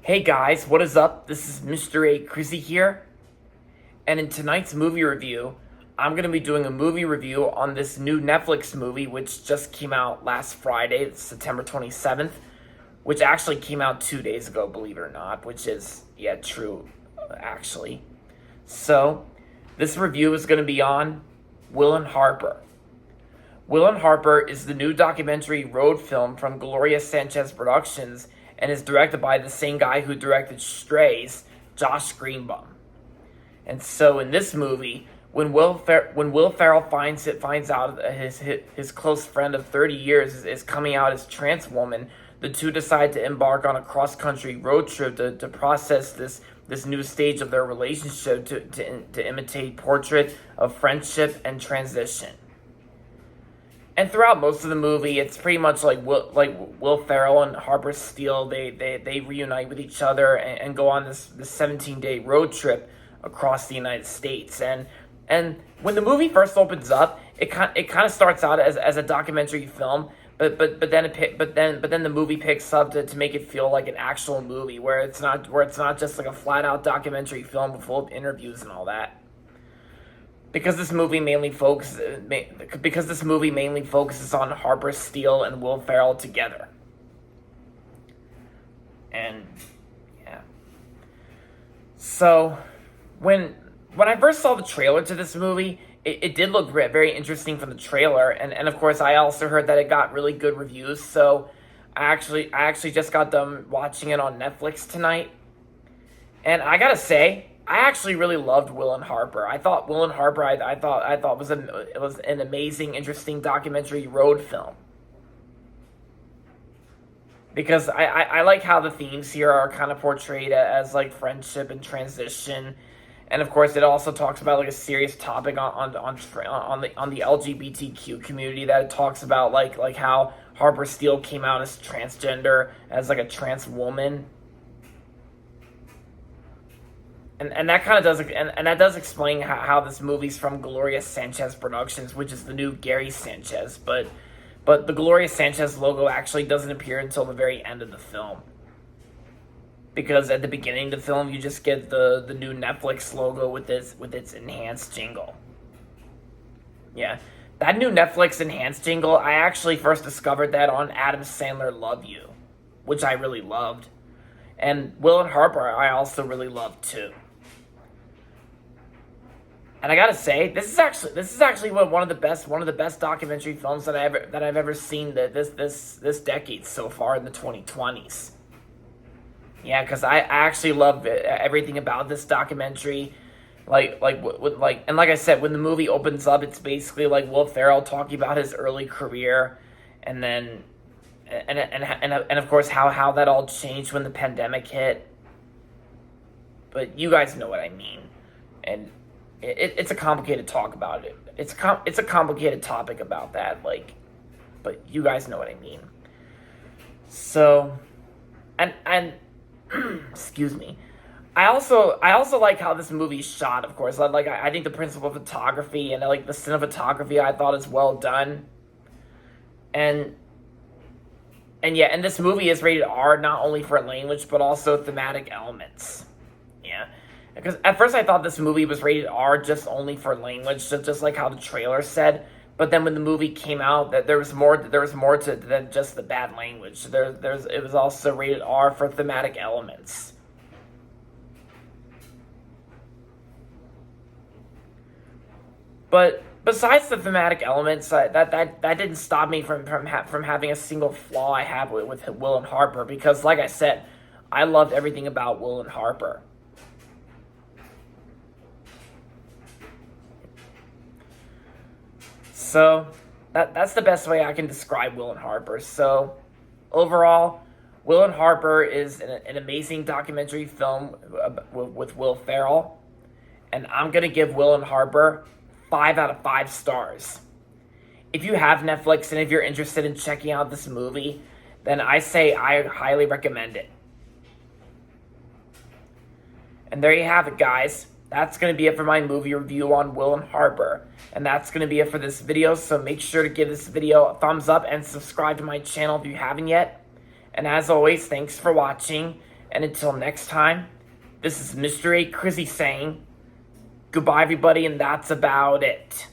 Hey guys, what is up? This is Mr. A. Crizzy here, and in tonight's movie review, I'm going to be doing a movie review on this new Netflix movie which just came out last Friday, September 27th, which actually came out 2 days ago, believe it or not, which is, yeah, true, actually. So, this review is going to be on Will and Harper. Will and Harper is the new documentary road film from Gloria Sanchez Productions and is directed by the same guy who directed Strays, Josh Greenbaum. And so in this movie, when Will Ferrell finds out that his close friend of 30 years is coming out as trans woman, the two decide to embark on a cross-country road trip to process this new stage of their relationship to imitate portrait of friendship and transition. And throughout most of the movie, it's pretty much like Will Ferrell and Harper Steele. They reunite with each other and go on this 17-day road trip across the United States. And when the movie first opens up, it kind of starts out as a documentary film, but then the movie picks up to make it feel like an actual movie where it's not just like a flat out documentary film full of interviews and all that. Because this movie mainly focuses on Harper Steele and Will Ferrell together. And yeah. So when I first saw the trailer to this movie, it did look very interesting from the trailer, and of course I also heard that it got really good reviews. So I actually just got done watching it on Netflix tonight, and I gotta say, I actually really loved Will and Harper. I thought Will and Harper, I thought was an amazing, interesting documentary road film. Because I like how the themes here are kind of portrayed as like friendship and transition, and of course it also talks about like a serious topic on the LGBTQ community, that it talks about like how Harper Steele came out as transgender, as like a trans woman. And that kind of does, and that does explain how this movie's from Gloria Sanchez Productions, which is the new Gary Sanchez, but the Gloria Sanchez logo actually doesn't appear until the very end of the film. Because at the beginning of the film, you just get the new Netflix logo with its enhanced jingle. Yeah, that new Netflix enhanced jingle, I actually first discovered that on Adam Sandler Love You, which I really loved. And Will and Harper, I also really loved too. And I gotta say, this is actually one of the best documentary films that I've ever seen this decade so far in the 2020s. Yeah, because I actually love everything about this documentary. And like I said, when the movie opens up, it's basically like Will Ferrell talking about his early career, and then and of course how that all changed when the pandemic hit. But you guys know what I mean, and it's a complicated talk about it. It's a complicated topic about that, but you guys know what I mean. So, and excuse me. I also like how this movie's shot. Of course, I think the principal photography and like the cinematography I thought is well done, and this movie is rated R not only for language but also thematic elements. Yeah, because at first I thought this movie was rated R just only for language, just like how the trailer said. But then when the movie came out, that there was more to than just the bad language. It was also rated R for thematic elements. But besides the thematic elements, that didn't stop me from having a single flaw I have with Will and Harper. Because, like I said, I loved everything about Will and Harper. So that's the best way I can describe Will and Harper. So overall, Will and Harper is an amazing documentary film with Will Ferrell, and I'm gonna give Will and Harper 5 out of 5 stars. If you have Netflix and if you're interested in checking out this movie, then I highly recommend it. And there you have it, guys. That's going to be it for my movie review on Will and Harper. And that's going to be it for this video, so make sure to give this video a thumbs up and subscribe to my channel if you haven't yet. And as always, thanks for watching, And until next time, this is Mr. A. Crizzy saying goodbye, everybody, and that's about it.